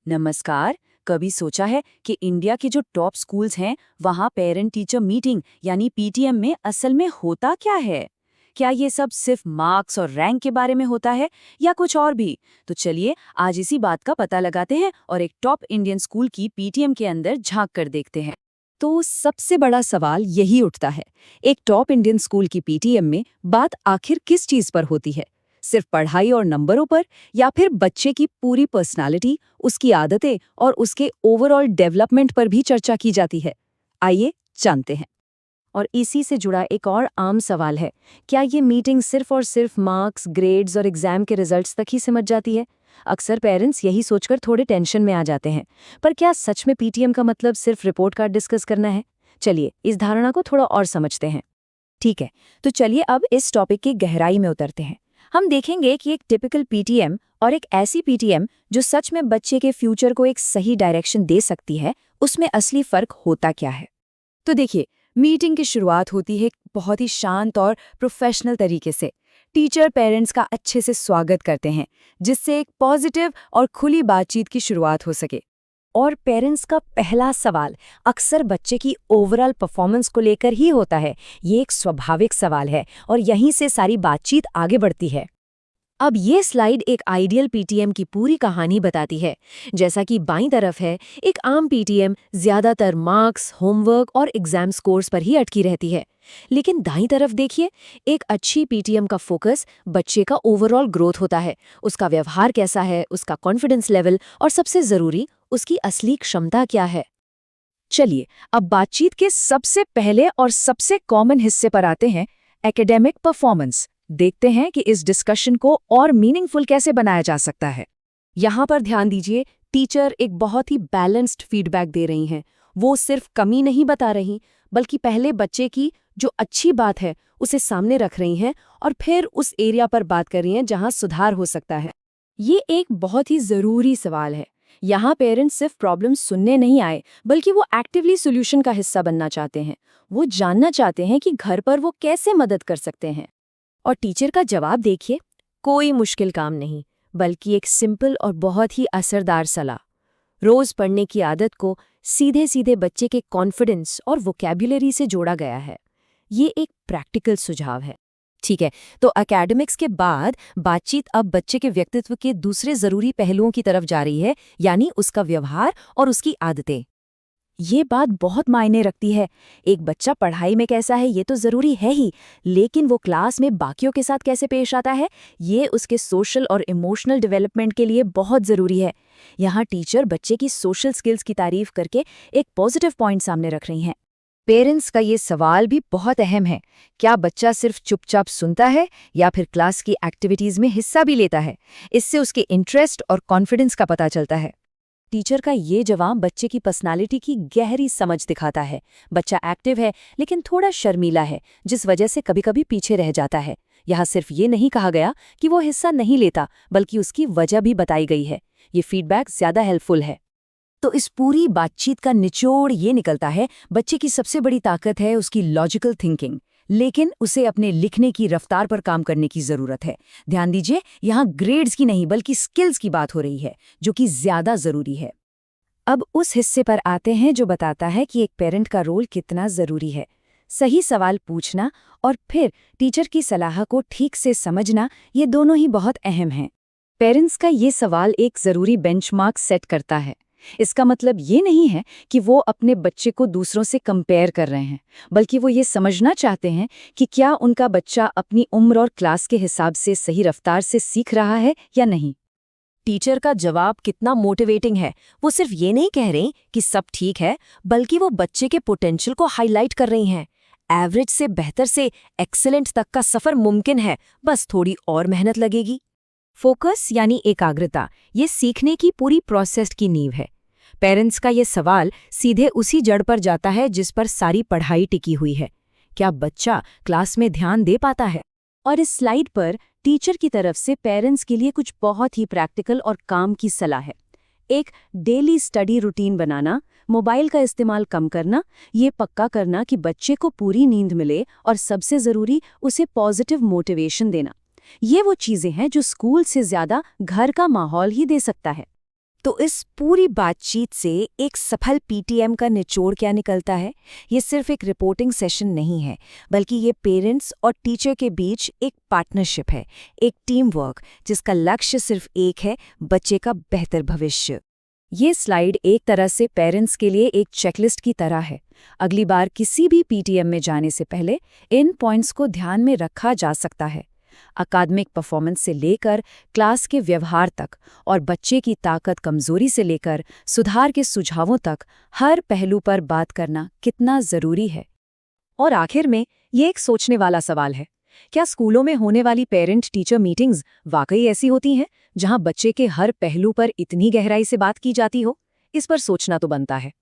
नमस्कार। कभी सोचा है कि इंडिया के जो टॉप स्कूल्स हैं वहाँ पेरेंट टीचर मीटिंग यानी पीटीएम में असल में होता क्या है? क्या ये सब सिर्फ मार्क्स और रैंक के बारे में होता है या कुछ और भी? तो चलिए आज इसी बात का पता लगाते हैं और एक टॉप इंडियन स्कूल की पीटीएम के अंदर झांक कर देखते हैं। तो सबसे बड़ा सवाल यही उठता है, एक टॉप इंडियन स्कूल की पीटीएम में बात आखिर किस चीज पर होती है? सिर्फ पढ़ाई और नंबरों पर या फिर बच्चे की पूरी पर्सनालिटी, उसकी आदतें और उसके ओवरऑल डेवलपमेंट पर भी चर्चा की जाती है? आइए जानते हैं। और इसी से जुड़ा एक और आम सवाल है, क्या ये मीटिंग सिर्फ और सिर्फ मार्क्स, ग्रेड्स और एग्जाम के रिजल्ट्स तक ही सिमट जाती है? अक्सर पेरेंट्स यही सोचकर थोड़े टेंशन में आ जाते हैं। पर क्या सच में पीटीएम का मतलब सिर्फ रिपोर्ट कार्ड डिस्कस करना है? चलिए इस धारणा को थोड़ा और समझते हैं। ठीक है, तो चलिए अब इस टॉपिक की गहराई में उतरते हैं। हम देखेंगे कि एक टिपिकल पीटीएम और एक ऐसी पीटीएम जो सच में बच्चे के फ्यूचर को एक सही डायरेक्शन दे सकती है, उसमें असली फर्क होता क्या है। तो देखिए, मीटिंग की शुरुआत होती है बहुत ही शांत और प्रोफेशनल तरीके से। टीचर पेरेंट्स का अच्छे से स्वागत करते हैं, जिससे एक पॉजिटिव और खुली बातचीत की शुरुआत हो सके। और पेरेंट्स का पहला सवाल अक्सर बच्चे की ओवरऑल परफॉर्मेंस को लेकर ही होता है। ये एक स्वाभाविक सवाल है और यहीं से सारी बातचीत आगे बढ़ती है। अब ये स्लाइड एक आइडियल पीटीएम की पूरी कहानी बताती है। जैसा कि बाईं तरफ है, एक आम पीटीएम ज्यादातर मार्क्स, होमवर्क और एग्जाम स्कोर्स पर ही अटकी रहती है। लेकिन दाईं तरफ देखिए, एक अच्छी पीटीएम का फोकस बच्चे का ओवरऑल ग्रोथ होता है। उसका व्यवहार कैसा है, उसका कॉन्फिडेंस लेवल और सबसे जरूरी उसकी असली क्षमता क्या है। चलिए अब बातचीत के सबसे पहले और सबसे कॉमन हिस्से पर आते हैं, एकेडमिक परफॉर्मेंस। देखते हैं कि इस डिस्कशन को और मीनिंगफुल कैसे बनाया जा सकता है। यहाँ पर ध्यान दीजिए, टीचर एक बहुत ही बैलेंस्ड फीडबैक दे रही हैं। वो सिर्फ कमी नहीं बता रही, बल्कि पहले बच्चे की जो अच्छी बात है उसे सामने रख रही हैं और फिर उस एरिया पर बात कर रही हैं जहाँ सुधार हो सकता है। ये एक बहुत ही ज़रूरी सवाल है। यहाँ पेरेंट्स सिर्फ प्रॉब्लम सुनने नहीं आए, बल्कि वो एक्टिवली सॉल्यूशन का हिस्सा बनना चाहते हैं। वो जानना चाहते हैं कि घर पर वो कैसे मदद कर सकते हैं। और टीचर का जवाब देखिए, कोई मुश्किल काम नहीं, बल्कि एक सिंपल और बहुत ही असरदार सलाह। रोज पढ़ने की आदत को सीधे सीधे बच्चे के कॉन्फिडेंस और वोकैब्युलरी से जोड़ा गया है। ये एक प्रैक्टिकल सुझाव है। ठीक है, तो एकेडमिक्स के बाद बातचीत अब बच्चे के व्यक्तित्व के दूसरे जरूरी पहलुओं की तरफ जा रही है, यानी उसका व्यवहार और उसकी आदतें। ये बात बहुत मायने रखती है। एक बच्चा पढ़ाई में कैसा है ये तो ज़रूरी है ही, लेकिन वो क्लास में बाकियों के साथ कैसे पेश आता है, ये उसके सोशल और इमोशनल डेवलपमेंट के लिए बहुत ज़रूरी है। यहाँ टीचर बच्चे की सोशल स्किल्स की तारीफ करके एक पॉजिटिव पॉइंट सामने रख रही हैं। पेरेंट्स का ये सवाल भी बहुत अहम है, क्या बच्चा सिर्फ चुपचाप सुनता है या फिर क्लास की एक्टिविटीज़ में हिस्सा भी लेता है। इससे उसके इंटरेस्ट और कॉन्फिडेंस का पता चलता है। टीचर का ये जवाब बच्चे की पर्सनालिटी की गहरी समझ दिखाता है। बच्चा एक्टिव है लेकिन थोड़ा शर्मीला है, जिस वजह से कभी-कभी पीछे रह जाता है। यहाँ सिर्फ ये नहीं कहा गया कि वो हिस्सा नहीं लेता, बल्कि उसकी वजह भी बताई गई है। ये फीडबैक ज्यादा हेल्पफुल है। तो इस पूरी बातचीत का निचोड़ ये निकलता है, बच्चे की सबसे बड़ी ताकत है उसकी लॉजिकल थिंकिंग, लेकिन उसे अपने लिखने की रफ्तार पर काम करने की जरूरत है। ध्यान दीजिए, यहाँ ग्रेड्स की नहीं बल्कि स्किल्स की बात हो रही है, जो कि ज्यादा जरूरी है। अब उस हिस्से पर आते हैं जो बताता है कि एक पेरेंट का रोल कितना जरूरी है। सही सवाल पूछना और फिर टीचर की सलाह को ठीक से समझना, ये दोनों ही बहुत अहम हैं। पेरेंट्स का ये सवाल एक जरूरी बेंचमार्क सेट करता है। इसका मतलब ये नहीं है कि वो अपने बच्चे को दूसरों से कंपेयर कर रहे हैं, बल्कि वो ये समझना चाहते हैं कि क्या उनका बच्चा अपनी उम्र और क्लास के हिसाब से सही रफ्तार से सीख रहा है या नहीं। टीचर का जवाब कितना मोटिवेटिंग है। वो सिर्फ ये नहीं कह रही कि सब ठीक है, बल्कि वो बच्चे के पोटेंशियल को हाईलाइट कर रही हैं। एवरेज से बेहतर से एक्सीलेंट तक का सफर मुमकिन है, बस थोड़ी और मेहनत लगेगी। फोकस यानी एकाग्रता, ये सीखने की पूरी प्रोसेस की नींव है। पेरेंट्स का ये सवाल सीधे उसी जड़ पर जाता है जिस पर सारी पढ़ाई टिकी हुई है। क्या बच्चा क्लास में ध्यान दे पाता है? और इस स्लाइड पर टीचर की तरफ से पेरेंट्स के लिए कुछ बहुत ही प्रैक्टिकल और काम की सलाह है। एक डेली स्टडी रूटीन बनाना, मोबाइल का इस्तेमाल कम करना, ये पक्का करना कि बच्चे को पूरी नींद मिले और सबसे ज़रूरी उसे पॉजिटिव मोटिवेशन देना। ये वो चीज़ें हैं जो स्कूल से ज़्यादा घर का माहौल ही दे सकता है। तो इस पूरी बातचीत से एक सफल पीटीएम का निचोड़ क्या निकलता है? ये सिर्फ एक रिपोर्टिंग सेशन नहीं है, बल्कि ये पेरेंट्स और टीचर के बीच एक पार्टनरशिप है, एक टीम वर्क जिसका लक्ष्य सिर्फ एक है, बच्चे का बेहतर भविष्य। ये स्लाइड एक तरह से पेरेंट्स के लिए एक चेकलिस्ट की तरह है। अगली बार किसी भी पीटीएम में जाने से पहले इन पॉइंट्स को ध्यान में रखा जा सकता है। अकादमिक परफॉर्मेंस से लेकर क्लास के व्यवहार तक और बच्चे की ताकत कमजोरी से लेकर सुधार के सुझावों तक हर पहलू पर बात करना कितना जरूरी है। और आखिर में ये एक सोचने वाला सवाल है, क्या स्कूलों में होने वाली पेरेंट टीचर मीटिंग्स वाकई ऐसी होती हैं जहां बच्चे के हर पहलू पर इतनी गहराई से बात की जाती हो? इस पर सोचना तो बनता है।